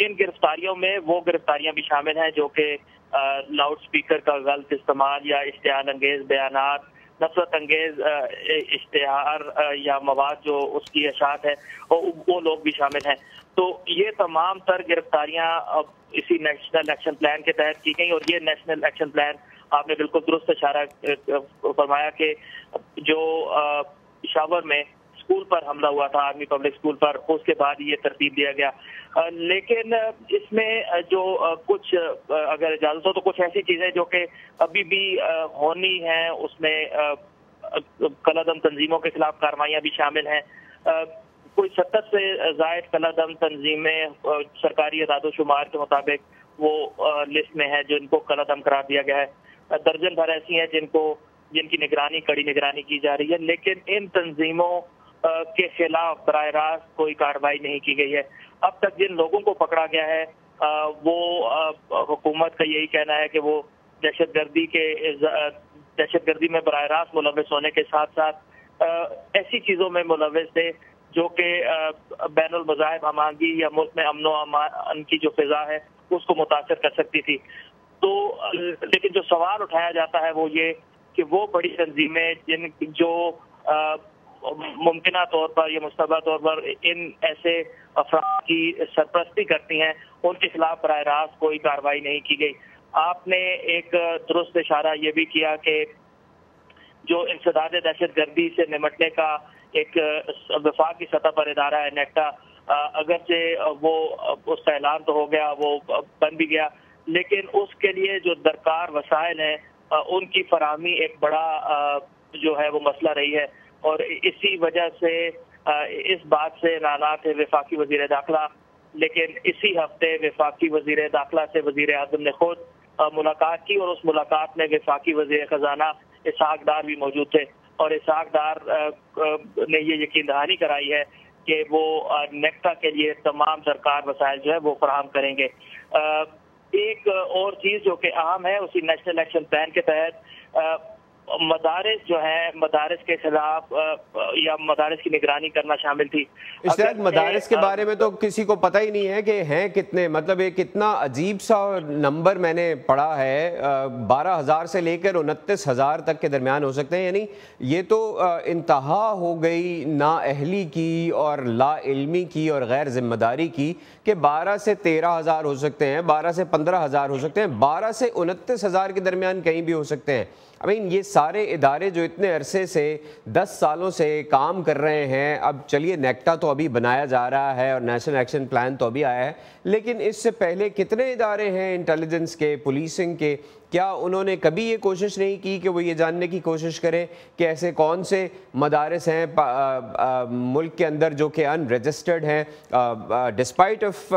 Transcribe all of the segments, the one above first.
ان گرفتاریوں میں وہ گرفتاریاں بھی شامل ہیں جو کہ لاؤڈ اسپیکر کا غلط استعمال یا اشتعال انگیز بیانات، نفرت انگیز اشتہار یا مواد جو اس کی اشاعت ہے وہ لوگ بھی شامل ہیں۔ تو یہ تمام تر گرفتاریاں اسی نیشنل ایکشن پلان کے تحت کی گئیں، اور یہ نیشنل ایکشن پلان آپ نے بالکل درست اشارہ فرمایا کہ جو پشاور میں اسکول پر حملہ ہوا تھا، آرمی پبلک اسکول پر، اس کے بعد یہ ترتیب دیا گیا۔ لیکن اس میں جو کچھ اگر اجازت ہو تو کچھ ایسی چیزیں جو کہ ابھی بھی ہونی ہیں، اس میں کالعدم تنظیموں کے خلاف کارروائیاں بھی شامل ہیں۔ کوئی 70 سے زائد کالعدم تنظیمیں سرکاری اعداد و شمار کے مطابق وہ لسٹ میں ہیں جن کو کالعدم قرار دیا گیا ہے۔ درجن بھر ایسی ہیں جن کی نگرانی، کڑی نگرانی کی جا رہی ہے، لیکن ان تنظیموں کے خلاف براہ راست کوئی کارروائی نہیں کی گئی ہے۔ اب تک جن لوگوں کو پکڑا گیا ہے وہ حکومت کا یہی کہنا ہے کہ وہ دہشت گردی میں براہ راست ملوث ہونے کے ساتھ ساتھ ایسی چیزوں میں ملوث تھے جو کہ بین المذاہب ہمانگی یا ملک میں امن و امان کی جو فضا ہے اس کو متاثر کر سکتی تھی۔ تو لیکن جو سوال اٹھایا جاتا ہے وہ یہ کہ وہ بڑی تنظیمیں جو ممکنہ طور پر یا مشتبہ طور پر ان ایسے افراد کی سرپرستی کرتی ہیں، ان کے خلاف براہ راست کوئی کارروائی نہیں کی گئی۔ آپ نے ایک درست اشارہ یہ بھی کیا کہ جو انسداد دہشت گردی سے نمٹنے کا ایک وفاق کی سطح پر ادارہ ہے نیکٹا، اگرچہ وہ اس کا اعلان تو ہو گیا، وہ بن بھی گیا، لیکن اس کے لیے جو درکار وسائل ہیں ان کی فراہمی ایک بڑا جو ہے وہ مسئلہ رہی ہے، اور اسی وجہ سے اس بات سے ناراض ہے وفاقی وزیر داخلہ۔ لیکن اسی ہفتے وفاقی وزیر داخلہ سے وزیر اعظم نے خود ملاقات کی، اور اس ملاقات میں وفاقی وزیر خزانہ اسحاق ڈار بھی موجود تھے، اور اسحاق ڈار نے یہ یقین دہانی کرائی ہے کہ وہ نیکٹا کے لیے تمام سرکار وسائل جو ہے وہ فراہم کریں گے۔ ایک اور چیز جو کہ اہم ہے اسی نیشنل ایکشن پلان کے تحت مدارس جو ہیں، مدارس کے خلاف یا مدارس کی نگرانی کرنا شامل تھی۔ اشتیاق، مدارس کے بارے میں تو کسی کو پتہ ہی نہیں ہے کہ ہیں کتنے، مطلب ایک اتنا عجیب سا نمبر میں نے پڑھا ہے، 12,000 سے لے کر 29,000 تک کے درمیان ہو سکتے ہیں۔ یعنی یہ تو انتہا ہو گئی نااہلی کی اور لا علمی کی اور غیر ذمہ داری کی کہ 12 سے 13,000 ہو سکتے ہیں، 12 سے 15,000 ہو سکتے ہیں، 12 سے 29,000 کے درمیان کہیں بھی ہو سکتے ہیں۔ یہ سارے ادارے جو اتنے عرصے سے 10 سالوں سے کام کر رہے ہیں، اب چلیے نیکٹا تو ابھی بنایا جا رہا ہے اور نیشنل ایکشن پلان تو ابھی آیا ہے، لیکن اس سے پہلے کتنے ادارے ہیں انٹیلیجنس کے، پولیسنگ کے؟ کیا انہوں نے کبھی یہ کوشش نہیں کی کہ وہ یہ جاننے کی کوشش کریں کہ ایسے کون سے مدارس ہیں ملک کے اندر جو کہ ان رجسٹرڈ ہیں، despite of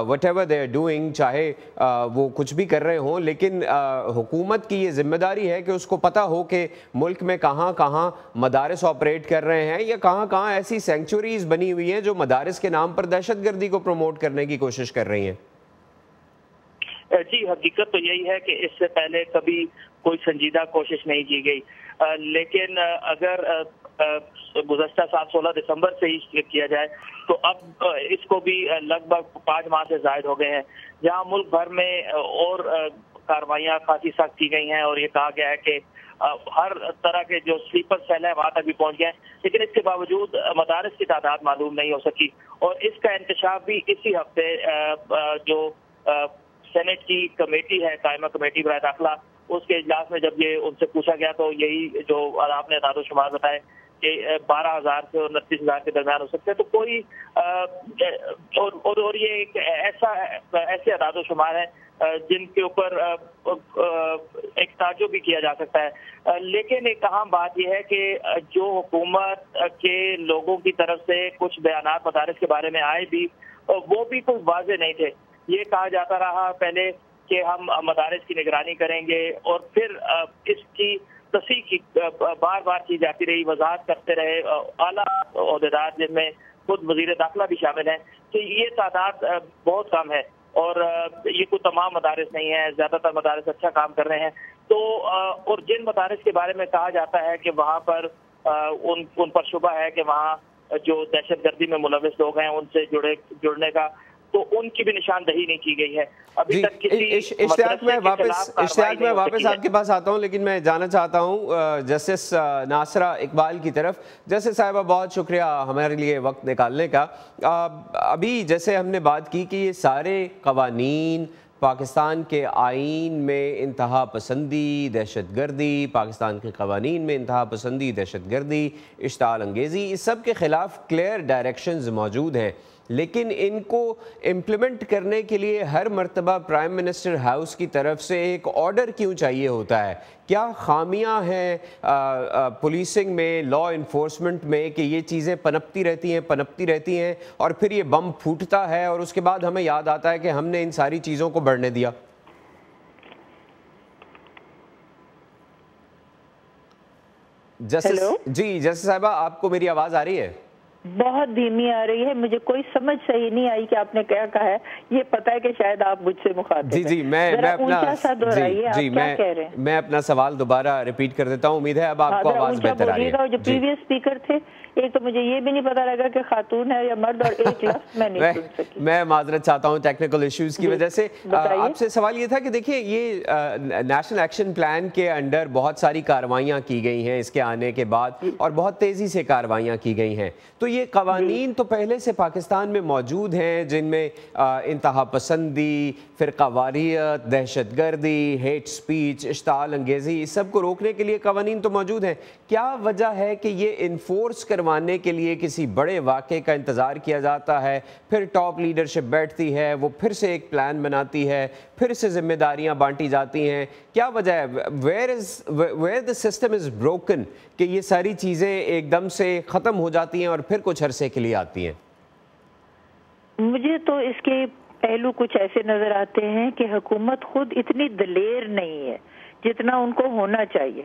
what ever they are doing, چاہے وہ کچھ بھی کر رہے ہوں، لیکن حکومت کی یہ ذمہ داری ہے کہ اس کو پتہ ہو کہ ملک میں کہاں کہاں مدارس آپریٹ کر رہے ہیں یا کہاں کہاں ایسی سینکچوریز بنی ہوئی ہیں جو مدارس کے نام پر دہشت گردی کو پروموٹ کرنے کی کوشش کر رہی ہیں۔ جی، حقیقت تو یہی ہے کہ اس سے پہلے کبھی کوئی سنجیدہ کوشش نہیں کی گئی، لیکن اگر گزشتہ سال 16 دسمبر سے ہی کیا جائے تو اب اس کو بھی لگ بھگ 5 ماہ سے زائد ہو گئے ہیں، جہاں ملک بھر میں اور کارروائیاں کافی سخت کی گئی ہیں، اور یہ کہا گیا ہے کہ ہر طرح کے جو سلیپر سیل ہیں وہاں تک بھی پہنچ گئے، لیکن اس کے باوجود مدارس کی تعداد معلوم نہیں ہو سکی، اور اس کا انکشاف بھی اسی ہفتے جو سینٹ کی کمیٹی ہے، قائمہ کمیٹی برائے داخلہ، اس کے اجلاس میں جب یہ ان سے پوچھا گیا تو یہی جو آپ نے اعداد و شمار بتائے کہ 12,000 سے 29,000 کے درمیان ہو سکتے ہیں، تو کوئی اور یہ ایک ایسے اعداد و شمار ہیں جن کے اوپر ایک تعجب بھی کیا جا سکتا ہے۔ لیکن ایک اہم بات یہ ہے کہ جو حکومت کے لوگوں کی طرف سے کچھ بیانات مدارس کے بارے میں آئے بھی، وہ بھی کوئی واضح نہیں تھے۔ یہ کہا جاتا رہا پہلے کہ ہم مدارس کی نگرانی کریں گے، اور پھر اس کی تصحیح کی بار بار کی جاتی رہی، وضاحت کرتے رہے اعلیٰ عہدیدار جن میں خود وزیر داخلہ بھی شامل ہیں کہ یہ تعداد بہت کم ہے، اور یہ کوئی تمام مدارس نہیں ہے، زیادہ تر مدارس اچھا کام کر رہے ہیں۔ تو اور جن مدارس کے بارے میں کہا جاتا ہے کہ وہاں پر ان پر شبہ ہے کہ وہاں جو دہشت گردی میں ملوث لوگ ہیں ان سے جڑنے کا، تو ان کی بھی نشاندہی نہیں کی گئی ہے. ابھی تک کسی اشتیاق میں واپس آپ کے پاس آتا ہوں، لیکن میں جانا چاہتا ہوں جسٹس ناصرہ اقبال کی طرف. جسٹس صاحبہ بہت شکریہ ہمارے لیے وقت نکالنے کا. ابھی جیسے ہم نے بات کی کہ یہ سارے قوانین پاکستان کے آئین میں انتہا پسندی، دہشت گردی، پاکستان کے قوانین میں انتہا پسندی، دہشت گردی، اشتعال انگیزی، اس سب کے خلاف کلیئر ڈائریکشنز موجود ہیں، لیکن ان کو امپلیمنٹ کرنے کے لیے ہر مرتبہ پرائم منسٹر ہاؤس کی طرف سے ایک آرڈر کیوں چاہیے ہوتا ہے؟ کیا خامیاں ہیں پولیسنگ میں، لا انفورسمنٹ میں، کہ یہ چیزیں پنپتی رہتی ہیں اور پھر یہ بم پھوٹتا ہے اور اس کے بعد ہمیں یاد آتا ہے کہ ہم نے ان ساری چیزوں کو بڑھنے دیا؟ جی جیسے صاحبہ آپ کو میری آواز آ رہی ہے؟ بہت دھیمی آ رہی ہے، مجھے کوئی سمجھ صحیح نہیں آئی کہ آپ نے کیا کہا ہے. یہ پتا ہے کہ شاید آپ مجھ سے مخاطب ہیں. جی میں اپنا سوال دوبارہ ریپیٹ کر دیتا ہوں، امید ہے اب آپ کو آواز بہتر آ رہی ہے. جو پریویس اسپیکر تھے، ایک تو مجھے یہ بھی نہیں پتا لگا کہ خاتون ہے یا مرد، اور ایک لفظ میں نہیں سن سکی. میں معذرت چاہتا ہوں ٹیکنیکل ایشوز کی وجہ سے. آپ سے سوال یہ تھا کہ دیکھیے یہ نیشنل ایکشن پلان کے انڈر بہت ساری کارروائیاں کی گئی ہیں اس کے آنے کے بعد، اور بہت تیزی سے کارروائیاں کی گئی ہیں. تو یہ قوانین تو پہلے سے پاکستان میں موجود ہیں، جن میں انتہا پسندی، فرقہ واریت، دہشت گردی، ہیٹ سپیچ، اشتعال انگیزی، اس سب کو روکنے کے لیے قوانین تو موجود ہیں. کیا وجہ ہے کہ یہ انفورس کروانے کے لیے کسی بڑے واقعے کا انتظار کیا جاتا ہے، پھر ٹاپ لیڈرشپ بیٹھتی ہے، وہ پھر سے ایک پلان بناتی ہے، پھر سے ذمہ داریاں بانٹی جاتی ہیں؟ کیا وجہ ہے؟ where the system is broken کہ یہ ساری چیزیں ایک دم سے ختم ہو جاتی ہیں اور پھر کچھ عرصے کے لیے آتی ہیں؟ مجھے تو اس کے پہلو کچھ ایسے نظر آتے ہیں کہ حکومت خود اتنی دلیر نہیں ہے جتنا ان کو ہونا چاہیے،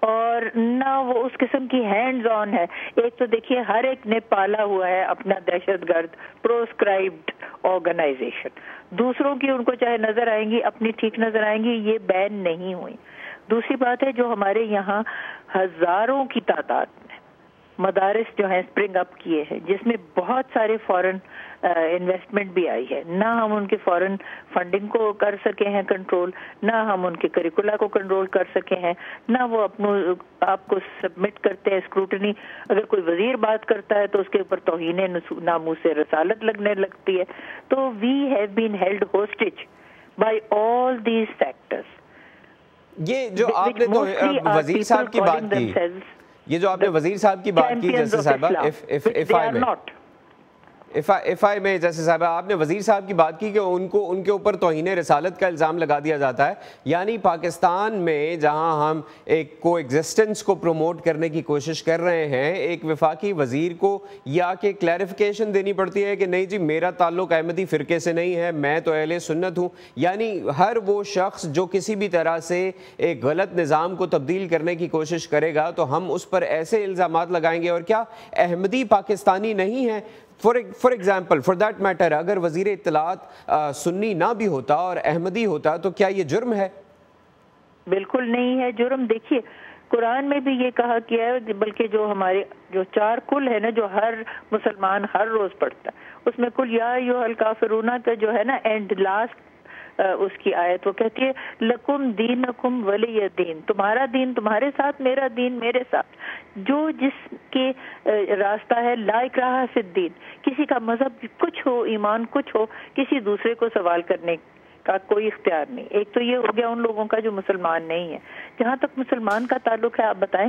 اور نہ وہ اس قسم کی ہینڈز آن ہے. ایک تو دیکھیے ہر ایک نے پالا ہوا ہے اپنا دہشت گرد پروسکرائبڈ آرگنائزیشن. دوسروں کی ان کو چاہے نظر آئیں گی، اپنی ٹھیک نظر آئیں گی، یہ بین نہیں ہوئی. دوسری بات ہے جو ہمارے یہاں ہزاروں کی تعداد میں مدارس جو ہیں اسپرنگ اپ کیے ہیں، جس میں بہت سارے فورن انویسٹمنٹ بھی آئی ہے. نہ ہم ان کے فورن فنڈنگ کو کر سکے ہیں کنٹرول، نہ ہم ان کے کریکولا کو کنٹرول کر سکے ہیں، نہ وہ آپ کو سبمٹ کرتے ہیں اسکروٹنی. اگر کوئی وزیر بات کرتا ہے تو اس کے اوپر توہین ناموس رسالت لگنے لگتی ہے. تو we have been held hostage by all these factors. یہ جو آپ نے تو وزیر صاحب کی بات کی، یہ جو آپ نے وزیر صاحب کی بات کی جیسے صاحبہ، ایف آئی میں جیسے صاحبہ آپ نے وزیر صاحب کی بات کی کہ ان کے اوپر توہین رسالت کا الزام لگا دیا جاتا ہے. یعنی پاکستان میں جہاں ہم ایک کو ایگزسٹنس کو پروموٹ کرنے کی کوشش کر رہے ہیں، ایک وفاقی وزیر کو یا کہ کلیریفیکیشن دینی پڑتی ہے کہ نہیں جی میرا تعلق احمدی فرقے سے نہیں ہے، میں تو اہل سنت ہوں. یعنی ہر وہ شخص جو کسی بھی طرح سے ایک غلط نظام کو تبدیل کرنے کی کوشش کرے گا تو ہم اس پر ایسے الزامات لگائیں گے. اور کیا احمدی پاکستانی نہیں ہے؟ For example, for that matter, اگر وزیر اطلاعات سنی نہ بھی ہوتا اور احمدی ہوتا تو کیا یہ جرم ہے؟ بالکل نہیں ہے جرم. دیکھیے قرآن میں بھی یہ کہا کیا ہے، بلکہ جو ہمارے جو 4 کل ہے نا جو ہر مسلمان ہر روز پڑھتا ہے، اس میں کل یا ایھا الکافرون کا جو ہے نا اینڈ لاسٹ اس کی آیت وہ کہتی ہے لکم دینکم ولی دین، تمہارا دین تمہارے ساتھ، میرا دین میرے ساتھ. جو جس کے راستہ ہے لا اکراہ فی الدین، کسی کا مذہب کچھ ہو، ایمان کچھ ہو، کسی دوسرے کو سوال کرنے کا کوئی اختیار نہیں. ایک تو یہ ہو گیا ان لوگوں کا جو مسلمان نہیں ہے. جہاں تک مسلمان کا تعلق ہے، آپ بتائیں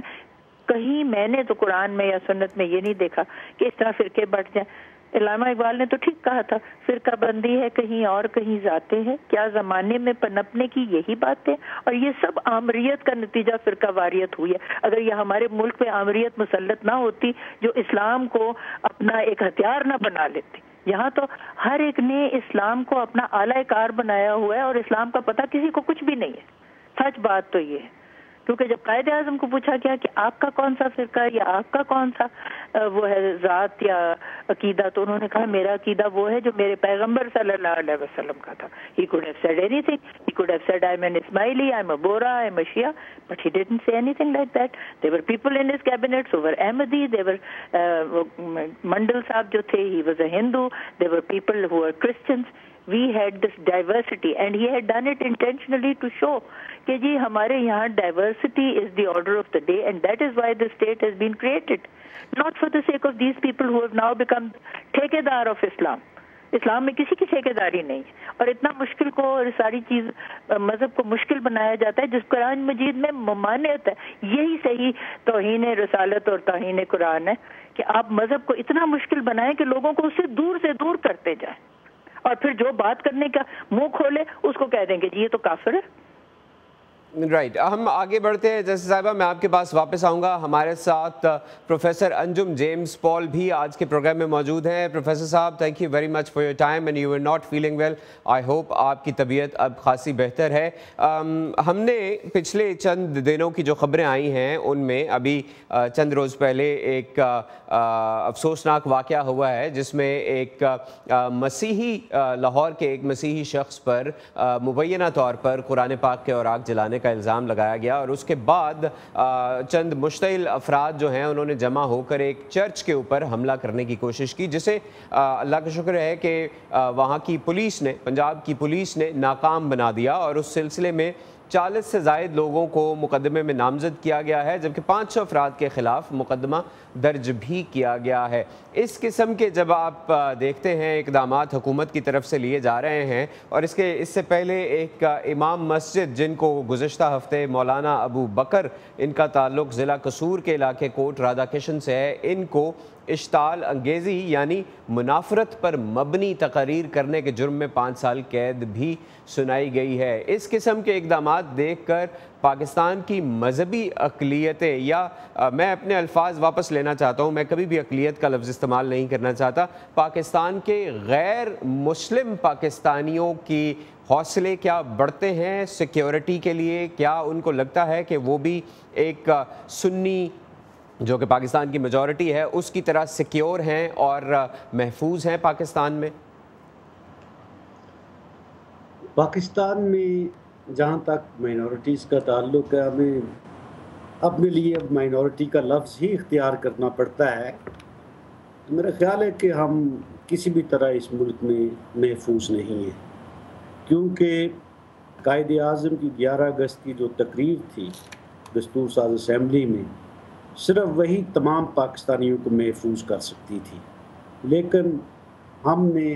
کہیں میں نے تو قرآن میں یا سنت میں یہ نہیں دیکھا کہ اس طرح فرقے بٹ جائیں. علامہ اقبال نے تو ٹھیک کہا تھا، فرقہ بندی ہے کہیں اور کہیں ذاتے ہیں، کیا زمانے میں پنپنے کی یہی بات ہے؟ اور یہ سب آمریت کا نتیجہ فرقہ واریت ہوئی ہے. اگر یہ ہمارے ملک پہ آمریت مسلط نہ ہوتی، جو اسلام کو اپنا ایک ہتھیار نہ بنا لیتی. یہاں تو ہر ایک نے اسلام کو اپنا اعلی کار بنایا ہوا ہے اور اسلام کا پتہ کسی کو کچھ بھی نہیں ہے. سچ بات تو یہ ہے. کیونکہ جب قائد اعظم کو پوچھا گیا کہ آپ کا کون سا فرقہ ہے یا آپ کا کون سا وہ ہے ذات یا عقیدہ، تو انہوں نے کہا میرا عقیدہ وہ ہے جو میرے پیغمبر صلی اللہ علیہ وسلم کا تھا. He could have said anything. He could have said I'm an Ismaili, I'm a Bora, I'm a Shia, but he didn't say anything like that. There were people in his cabinet who were Ahmadi, there were Mandal Sahab jo the, he was a Hindu, there were people who were Christians. We had this diversity and he had done it intentionally to show کہ جی ہمارے یہاں diversity is the order of the day and that is why the state has been created, not for the sake of these people who have now become ٹھیکیدار of Islam. اسلام میں کسی کی ٹھیکیداری نہیں ہے، اور اتنا مشکل کو اور ساری چیز مذہب کو مشکل بنایا جاتا ہے جس قرآن مجید میں ممانعت ہے. یہی صحیح توہین رسالت اور توہین قرآن ہے کہ آپ مذہب کو اتنا مشکل بنائیں کہ لوگوں کو اس سے دور کرتے جائیں، اور پھر جو بات کرنے کا منہ کھولے اس کو کہہ دیں گے جی یہ تو کافر ہے. رائٹ، ہم آگے بڑھتے ہیں. جیسے صاحبہ میں آپ کے پاس واپس آؤں گا. ہمارے ساتھ پروفیسر انجم جیمز پال بھی آج کے پروگرام میں موجود ہیں. پروفیسر صاحب thank you very much for your time and you are not feeling well. I hope آپ کی طبیعت اب خاصی بہتر ہے. ہم نے پچھلے چند دنوں کی جو خبریں آئی ہیں ان میں ابھی چند روز پہلے ایک افسوسناک واقعہ ہوا ہے جس میں ایک مسیحی لاہور کے ایک مسیحی شخص پر مبینہ طور پر قرآن پاک کے اوراق جلانے کا الزام لگایا گیا، اور اس کے بعد چند مشتعل افراد جو ہیں انہوں نے جمع ہو کر ایک چرچ کے اوپر حملہ کرنے کی کوشش کی، جسے اللہ کا شکر ہے کہ وہاں کی پولیس نے، پنجاب کی پولیس نے ناکام بنا دیا، اور اس سلسلے میں 40 سے زائد لوگوں کو مقدمے میں نامزد کیا گیا ہے، جبکہ 500 افراد کے خلاف مقدمہ درج بھی کیا گیا ہے. اس قسم کے جب آپ دیکھتے ہیں اقدامات حکومت کی طرف سے لیے جا رہے ہیں، اور اس سے پہلے ایک امام مسجد جن کو گزشتہ ہفتے مولانا ابو بکر، ان کا تعلق ضلع قصور کے علاقے کوٹ رادھا کرشن سے ہے، ان کو اشتعال انگیزی یعنی منافرت پر مبنی تقاریر کرنے کے جرم میں 5 سال قید بھی سنائی گئی ہے. اس قسم کے اقدامات دیکھ کر پاکستان کی مذہبی اقلیتیں، یا میں اپنے الفاظ واپس لینا چاہتا ہوں، میں کبھی بھی اقلیت کا لفظ استعمال نہیں کرنا چاہتا، پاکستان کے غیر مسلم پاکستانیوں کی حوصلے کیا بڑھتے ہیں سیکیورٹی کے لیے؟ کیا ان کو لگتا ہے کہ وہ بھی ایک سنی جو کہ پاکستان کی میجورٹی ہے اس کی طرح سیکیور ہیں اور محفوظ ہیں پاکستان میں؟ پاکستان میں جہاں تک مائنورٹیز کا تعلق ہے، ہمیں اپنے لیے اب مائنورٹی کا لفظ ہی اختیار کرنا پڑتا ہے. میرا خیال ہے کہ ہم کسی بھی طرح اس ملک میں محفوظ نہیں ہیں، کیونکہ قائد اعظم کی 11 اگست کی جو تقریر تھی دستور ساز اسمبلی میں، صرف وہی تمام پاکستانیوں کو محفوظ کر سکتی تھی، لیکن ہم نے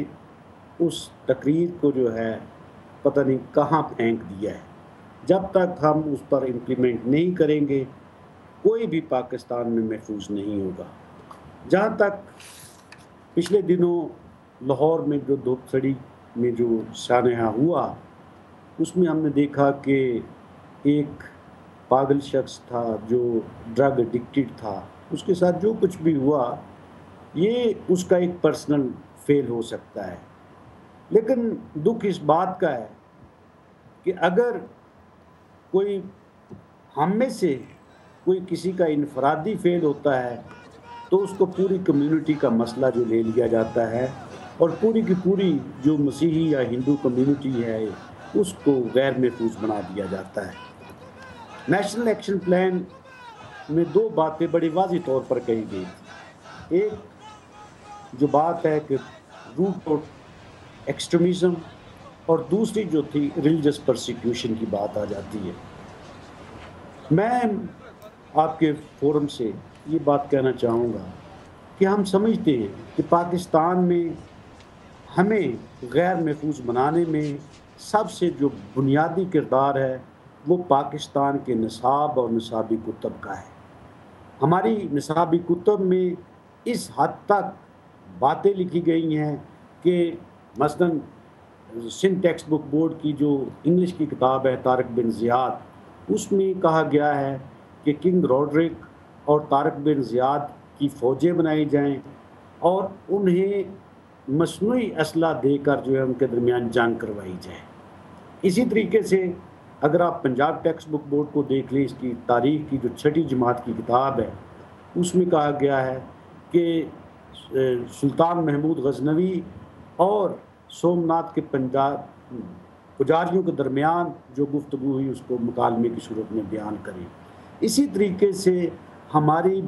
اس تقریر کو جو ہے پتہ نہیں کہاں پھینک دیا ہے. جب تک ہم اس پر امپلیمنٹ نہیں کریں گے کوئی بھی پاکستان میں محفوظ نہیں ہوگا. جہاں تک پچھلے دنوں لاہور میں جو دھوپ سڑی میں جو سانحہ ہوا، اس میں ہم نے دیکھا کہ ایک پاگل شخص تھا جو ڈرگ ایڈکٹڈ تھا، اس کے ساتھ جو کچھ بھی ہوا یہ اس کا ایک پرسنل فیل ہو سکتا ہے. لیکن دکھ اس بات کا ہے کہ اگر کوئی ہم میں سے کوئی کسی کا انفرادی فیل ہوتا ہے تو اس کو پوری کمیونٹی کا مسئلہ جو لے لیا جاتا ہے، اور پوری کی پوری جو مسیحی یا ہندو کمیونٹی ہے اس کو غیر محفوظ بنا دیا جاتا ہے. نیشنل ایکشن پلان میں 2 باتیں بڑی واضح طور پر کہی گئی تھی. ایک جو بات ہے کہ روٹ آف ایکسٹریمزم، اور دوسری جو تھی ریلیجس پرسیکیوشن کی بات آ جاتی ہے. میں آپ کے فورم سے یہ بات کہنا چاہوں گا کہ ہم سمجھتے ہیں کہ پاکستان میں ہمیں غیر محفوظ بنانے میں سب سے جو بنیادی کردار ہے وہ پاکستان کے نصاب اور نصابی کتب کا ہے. ہماری نصابی کتب میں اس حد تک باتیں لکھی گئی ہیں کہ مثلاً سندھ ٹیکسٹ بک بورڈ کی جو انگلش کی کتاب ہے طارق بن زیاد، اس میں کہا گیا ہے کہ کنگ روڈرک اور طارق بن زیاد کی فوجیں بنائی جائیں اور انہیں مصنوعی اسلحہ دے کر جو ہے ان کے درمیان جنگ کروائی جائے. اسی طریقے سے اگر آپ پنجاب ٹیکسٹ بک بورڈ کو دیکھ لیں، اس کی تاریخ کی جو 6ٹھی جماعت کی کتاب ہے، اس میں کہا گیا ہے کہ سلطان محمود غزنوی اور سومناتھ کے پجاریوں کے درمیان جو گفتگو ہوئی اس کو مکالمے کی صورت میں بیان کریں۔ اسی طریقے سے ہماری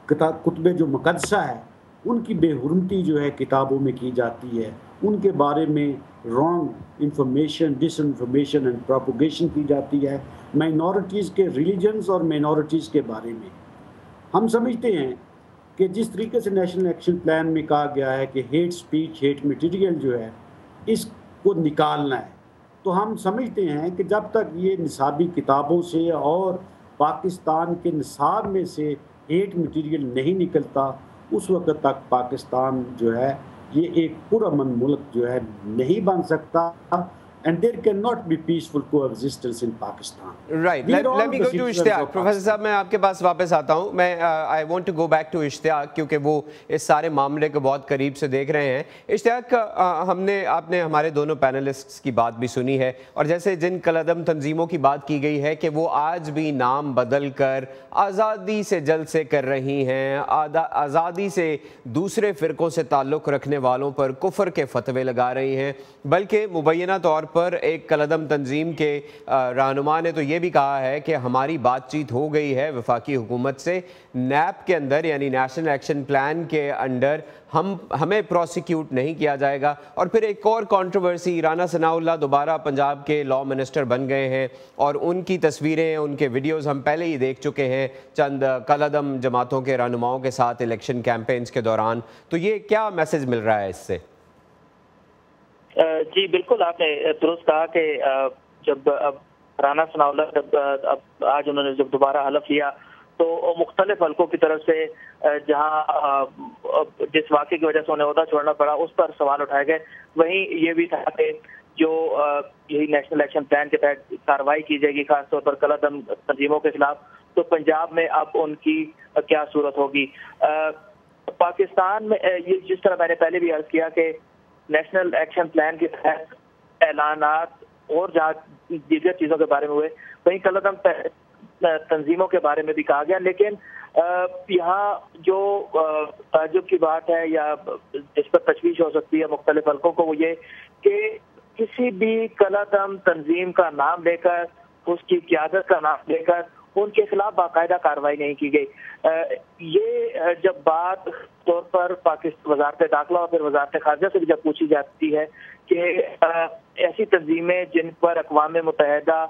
کتب جو مقدسہ ہے ان کی بے حرمتی جو ہے کتابوں میں کی جاتی ہے، ان کے بارے میں wrong information, dis information and propagation کی جاتی ہے، مائنورٹیز کے ریلیجنز اور مائنورٹیز کے بارے میں۔ ہم سمجھتے ہیں کہ جس طریقے سے نیشنل ایکشن پلان میں کہا گیا ہے کہ ہیٹ سپیچ، ہیٹ میٹیریل جو ہے اس کو نکالنا ہے، تو ہم سمجھتے ہیں کہ جب تک یہ نصابی کتابوں سے اور پاکستان کے نصاب میں سے ہیٹ میٹیریل نہیں نکلتا، اس وقت تک پاکستان جو ہے یہ ایک پرامن ملک جو ہے نہیں بن سکتا، and there cannot be peaceful coexistence in Pakistan. Right. Let me go to Ishtiaq. Professor صاحب میں آپ کے پاس واپس آتا ہوں. میں I want to go back to اشتیاق کیونکہ وہ اس سارے معاملے کو بہت قریب سے دیکھ رہے ہیں. اشتیاق، آپ نے ہمارے دونوں پینلسٹس کی بات بھی سنی ہے، اور جیسے جن کالعدم تنظیموں کی بات کی گئی ہے کہ وہ آج بھی نام بدل کر آزادی سے جلسے کر رہی ہیں، آزادی سے دوسرے فرقوں سے تعلق رکھنے والوں پر کفر کے فتوے لگا رہی ہیں، بلکہ مبینہ طور پر ایک کالعدم تنظیم کے رہنما نے تو یہ بھی کہا ہے کہ ہماری بات چیت ہو گئی ہے وفاقی حکومت سے، نیب کے اندر یعنی نیشنل ایکشن پلان کے انڈر ہمیں پروسیکیوٹ نہیں کیا جائے گا۔ اور پھر ایک اور کنٹروورسی، رانا ثناء اللہ دوبارہ پنجاب کے لاء منسٹر بن گئے ہیں، اور ان کی تصویریں، ان کے ویڈیوز ہم پہلے ہی دیکھ چکے ہیں چند کالعدم جماعتوں کے رہنماؤں کے ساتھ الیکشن کیمپینز کے دوران۔ تو یہ کیا میسج مل رہا ہے اس سے؟ جی بالکل، آپ نے درست کہا کہ جب اب رانا ثناء اللہ اب آج انہوں نے جب دوبارہ حلف لیا تو مختلف حلقوں کی طرف سے جہاں جس واقعے کی وجہ سے انہیں عہدہ چھوڑنا پڑا اس پر سوال اٹھائے گئے، وہیں یہ بھی تھا کہ جو یہی نیشنل ایکشن پلان کے تحت کارروائی کی جائے گی خاص طور پر کالعدم تنظیموں کے خلاف، تو پنجاب میں اب ان کی کیا صورت ہوگی۔ پاکستان میں یہ جس طرح میں نے پہلے بھی عرض کیا کہ نیشنل ایکشن پلان کے تحت اعلانات اور جہاں دیگر چیزوں کے بارے میں ہوئے، وہیں کالعدم تنظیموں کے بارے میں بھی کہا گیا، لیکن یہاں جو تعجب کی بات ہے یا جس پر تشویش ہو سکتی ہے مختلف حلقوں کو، وہ یہ کہ کسی بھی کالعدم تنظیم کا نام لے کر، اس کی قیادت کا نام لے کر ان کے خلاف باقاعدہ کارروائی نہیں کی گئی۔ یہ جب بات طور پر پاکستان وزارت داخلہ اور پھر وزارت خارجہ سے بھی جب پوچھی جاتی ہے کہ ایسی تنظیمیں جن پر اقوام متحدہ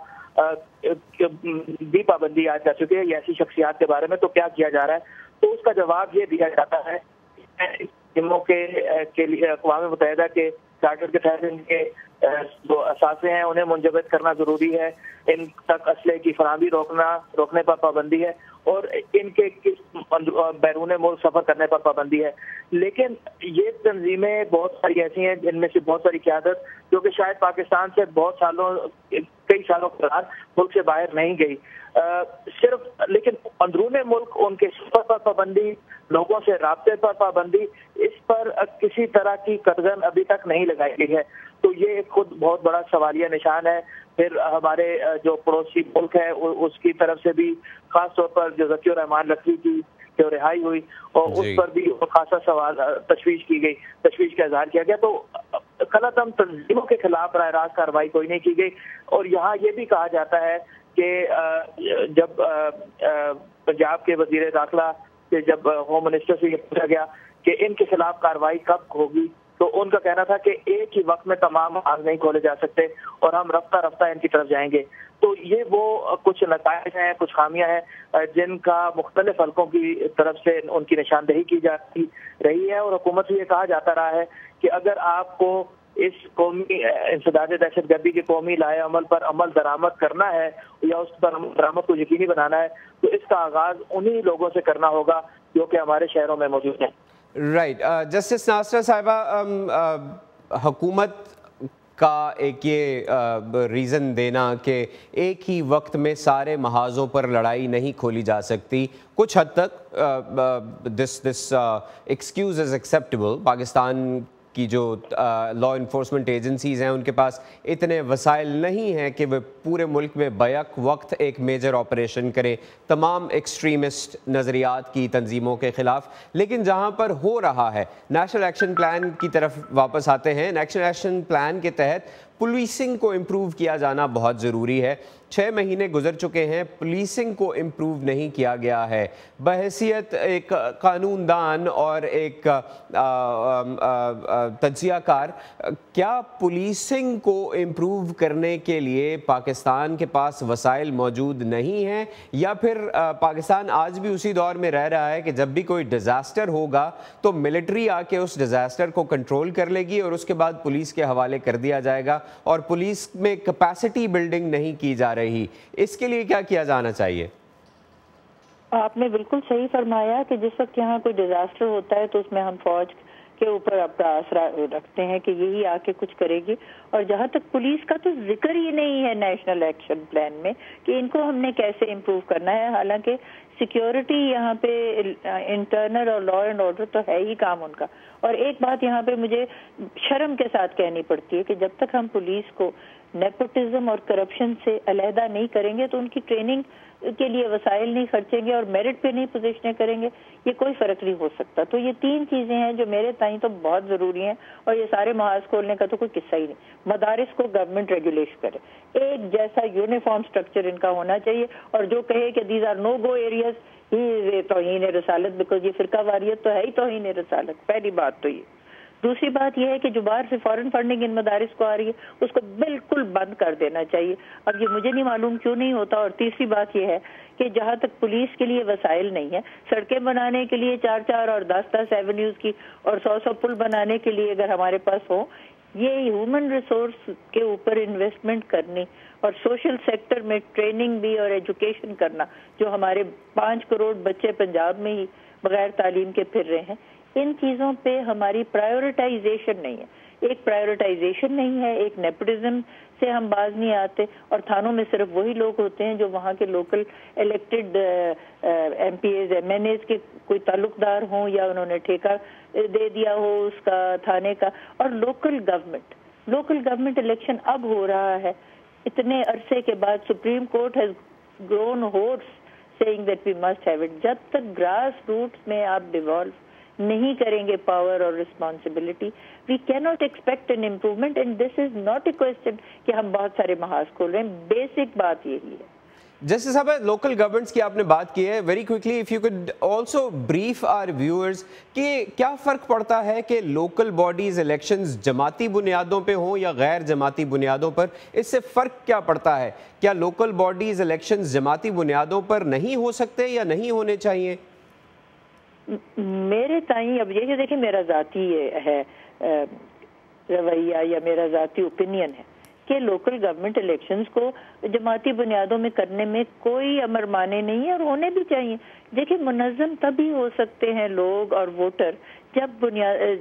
بھی پابندی عائد کر چکے ہیں یا ایسی شخصیات کے بارے میں، تو کیا کیا جا رہا ہے، تو اس کا جواب یہ دیا جاتا ہے کے لیے اقوام متحدہ کے چارٹر کے تحت ان کے جو اثاثے ہیں انہیں منجمد کرنا ضروری ہے، ان تک اسلحے کی فراہمی روکنے پر پابندی ہے، اور ان کے بیرون ملک سفر کرنے پر پابندی ہے۔ لیکن یہ تنظیمیں بہت ساری ایسی ہیں جن میں سے بہت ساری قیادت جو کہ شاید پاکستان سے کئی سالوں کے دوران ملک سے باہر نہیں گئی، صرف لیکن اندرون ملک ان کے سفر پر پابندی، لوگوں سے رابطے پر پابندی، اس پر کسی طرح کی قدغن ابھی تک نہیں لگائی گئی ہے۔ تو یہ خود بہت بڑا سوالیہ نشان ہے۔ پھر ہمارے جو پڑوسی ملک ہے اس کی طرف سے بھی خاص طور پر جو ذکی الرحمان لکھوی کی جو رہائی ہوئی اور اس پر بھی خاصا سوال تشویش کی گئی، تشویش کا اظہار کیا گیا۔ تو کالعدم تنظیموں کے خلاف براہ راست کارروائی کوئی نہیں کی گئی، اور یہاں یہ بھی کہا جاتا ہے کہ جب پنجاب کے وزیر داخلہ سے جب ہوم منسٹر سے یہ پوچھا گیا کہ ان کے خلاف کارروائی کب ہوگی، تو ان کا کہنا تھا کہ ایک ہی وقت میں تمام آگ نہیں کھولے جا سکتے اور ہم رفتہ رفتہ ان کی طرف جائیں گے۔ تو یہ وہ کچھ نتائج ہیں، کچھ خامیاں ہیں جن کا مختلف حلقوں کی طرف سے ان کی نشاندہی کی جاتی رہی ہے، اور حکومت سے یہ کہا جاتا رہا ہے کہ اگر آپ کو اس قومی انسداد دہشت گردی کے قومی لائحہ عمل پر عمل درآمد کرنا ہے یا اس پر عمل درآمد کو یقینی بنانا ہے، تو اس کا آغاز انہی لوگوں سے کرنا ہوگا جو کہ ہمارے شہروں میں موجود ہیں۔ رائٹ، جسٹس ناصرہ صاحبہ، حکومت کا ایک یہ ریزن دینا کہ ایک ہی وقت میں سارے محاذوں پر لڑائی نہیں کھولی جا سکتی، کچھ حد تک دس ایکسکیوز از ایکسیپٹیبل۔ پاکستان کی جو لا انفورسمنٹ ایجنسیز ہیں ان کے پاس اتنے وسائل نہیں ہیں کہ وہ پورے ملک میں بیک وقت ایک میجر آپریشن کریں تمام ایکسٹریمسٹ نظریات کی تنظیموں کے خلاف. لیکن جہاں پر ہو رہا ہے, نیشنل ایکشن پلان کی طرف واپس آتے ہیں. نیشنل ایکشن پلان کے تحت پولیسنگ کو امپروو کیا جانا بہت ضروری ہے. 6 مہینے گزر چکے ہیں, پولیسنگ کو امپروو نہیں کیا گیا ہے. بحیثیت ایک قانون دان اور ایک تجزیہ کار, کیا پولیسنگ کو امپروو کرنے کے لیے پاکستان کے پاس وسائل موجود نہیں ہیں, یا پھر پاکستان آج بھی اسی دور میں رہ رہا ہے کہ جب بھی کوئی ڈیزاسٹر ہوگا تو ملٹری آ کے اس ڈیزاسٹر کو کنٹرول کر لے گی اور اس کے بعد پولیس کے حوالے کر دیا جائے گا, اور پولیس میں کیپیسٹی بلڈنگ نہیں کی جا رہی؟ اس کے لیے کیا کیا جانا چاہیے؟ آپ نے بالکل صحیح فرمایا کہ جس وقت یہاں کوئی ڈیزاسٹر ہوتا ہے تو اس میں ہم فوج کے اوپر اپنا آسرا رکھتے ہیں کہ یہی آ کے کچھ کرے گی, اور جہاں تک پولیس کا تو ذکر ہی نہیں ہے نیشنل ایکشن پلان میں کہ ان کو ہم نے کیسے امپروو کرنا ہے. حالانکہ سیکیورٹی یہاں پہ انٹرنل اور لا اینڈ آرڈر تو ہے ہی کام ان کا. اور ایک بات یہاں پہ مجھے شرم کے ساتھ کہنی پڑتی ہے کہ جب تک ہم پولیس کو نیپوٹزم اور کرپشن سے علیحدہ نہیں کریں گے تو ان کی ٹریننگ کے لیے وسائل نہیں خرچیں گے اور میرٹ پہ نہیں پوزیشنیں کریں گے, یہ کوئی فرق نہیں ہو سکتا. تو یہ 3 چیزیں ہیں جو میرے تائیں تو بہت ضروری ہیں, اور یہ سارے محاذ کھولنے کا تو کوئی قصہ ہی نہیں. مدارس کو گورنمنٹ ریگولیٹ کرے, ایک جیسا یونیفارم سٹرکچر ان کا ہونا چاہیے, اور جو کہے کہ these are no go areas یہ توہین رسالت, بیکاز یہ فرقہ واریت تو ہے ہی توہین رسالت. پہلی بات تو یہ. دوسری بات یہ ہے کہ جو باہر سے فورن فنڈنگ ان مدارس کو آ رہی ہے اس کو بالکل بند کر دینا چاہیے. اب یہ مجھے نہیں معلوم کیوں نہیں ہوتا. اور تیسری بات یہ ہے کہ جہاں تک پولیس کے لیے وسائل نہیں ہے, سڑکیں بنانے کے لیے 4 اور 10 ایونیوز کی اور 100 پل بنانے کے لیے اگر ہمارے پاس ہو, یہ ہیومن ریسورس کے اوپر انویسٹمنٹ کرنی اور سوشل سیکٹر میں ٹریننگ بھی اور ایجوکیشن کرنا, جو ہمارے 5 کروڑ بچے پنجاب میں ہی بغیر تعلیم کے پھر رہے ہیں, ان چیزوں پہ ہماری پرائیورٹائزیشن نہیں ہے. ایک پرائیورٹائزیشن نہیں ہے, ایک نیپوٹزم سے ہم باز نہیں آتے, اور تھانوں میں صرف وہی لوگ ہوتے ہیں جو وہاں کے local elected M P As M N As کے کوئی تعلق دار ہوں یا انہوں نے ٹھیکہ دے دیا ہو اس کا تھانے کا. اور لوکل گورنمنٹ الیکشن اب ہو رہا ہے اتنے عرصے کے بعد. Supreme court has grown hoarse saying that we must have it. جب تک گراس روٹس میں آپ ڈیوالو نہیں کریں گے پاور اور رسپانسبلٹی, وی کی not expect an improvement. And this is not a question کہ ہم بہت سارے محاذ کھول رہے ہیں, بیسک بات یہی ہے. جیسے صاحب لوکل گورنمنٹس کی آپ نے بات کی ہے, very quickly if you could also brief our viewers کہ کیا فرق پڑتا ہے کہ لوکل باڈیز الیکشنز جماعتی بنیادوں پہ ہوں یا غیر جماعتی بنیادوں پر؟ اس سے فرق کیا پڑتا ہے؟ کیا لوکل باڈیز الیکشنز جماعتی بنیادوں پر نہیں ہو سکتے یا نہیں ہونے چاہیے؟ میرے تائیں اب یہ دیکھیں میرا ذاتی ہے رویہ یا میرا ذاتی اوپینین ہے کہ لوکل گورنمنٹ الیکشنز کو جماعتی بنیادوں میں کرنے میں کوئی امر مانے نہیں ہے, اور ہونے بھی چاہیے. دیکھیں منظم تبھی ہو سکتے ہیں لوگ اور ووٹر جب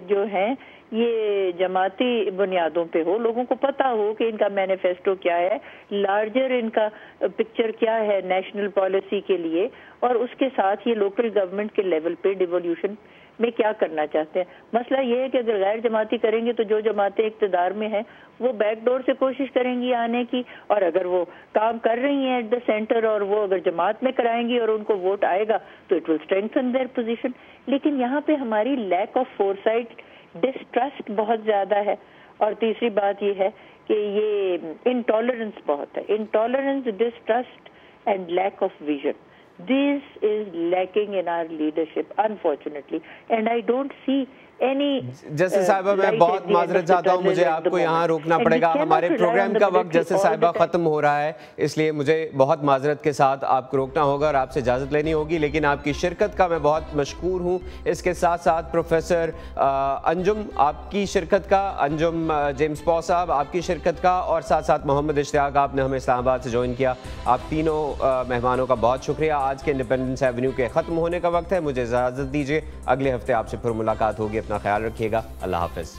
جو ہیں یہ جماعتی بنیادوں پہ ہو, لوگوں کو پتہ ہو کہ ان کا مینیفیسٹو کیا ہے, لارجر ان کا پکچر کیا ہے نیشنل پالیسی کے لیے, اور اس کے ساتھ یہ لوکل گورنمنٹ کے لیول پہ ڈیولیوشن میں کیا کرنا چاہتے ہیں. مسئلہ یہ ہے کہ اگر غیر جماعتی کریں گے تو جو جماعتیں اقتدار میں ہیں وہ بیک ڈور سے کوشش کریں گی آنے کی, اور اگر وہ کام کر رہی ہیں ایٹ دا سینٹر اور وہ اگر جماعت میں کرائیں گی اور ان کو ووٹ آئے گا تو it will strengthen their position. لیکن یہاں پہ ہماری لیک آف فورسائٹ, ڈسٹرسٹ بہت زیادہ ہے. اور تیسری بات یہ ہے کہ یہ انٹالرنس بہت ہے, intolerance, distrust and lack of vision. This is lacking in our leadership, unfortunately, and I don't see جیسے صاحبہ میں بہت معذرت چاہتا ہوں, مجھے آپ کو یہاں روکنا پڑے گا, ہمارے پروگرام کا وقت جیسے صاحبہ ختم ہو رہا ہے, اس لیے مجھے بہت معذرت کے ساتھ آپ کو روکنا ہوگا اور آپ سے اجازت لینی ہوگی. لیکن آپ کی شرکت کا میں بہت مشکور ہوں. اس کے ساتھ ساتھ پروفیسر انجم آپ کی شرکت کا, انجم جیمز پو صاحب آپ کی شرکت کا, اور ساتھ ساتھ محمد اشتیاق آپ نے ہمیں اسلام آباد سے جوائن کیا. آپ تینوں مہمانوں کا بہت شکریہ. آج کے انڈیپینڈنس ایونیو کے ختم ہونے کا وقت ہے, مجھے اجازت دیجیے, اگلے ہفتے آپ سے پھر ملاقات ہوگی. اپنا خیال رکھیے گا, اللہ حافظ.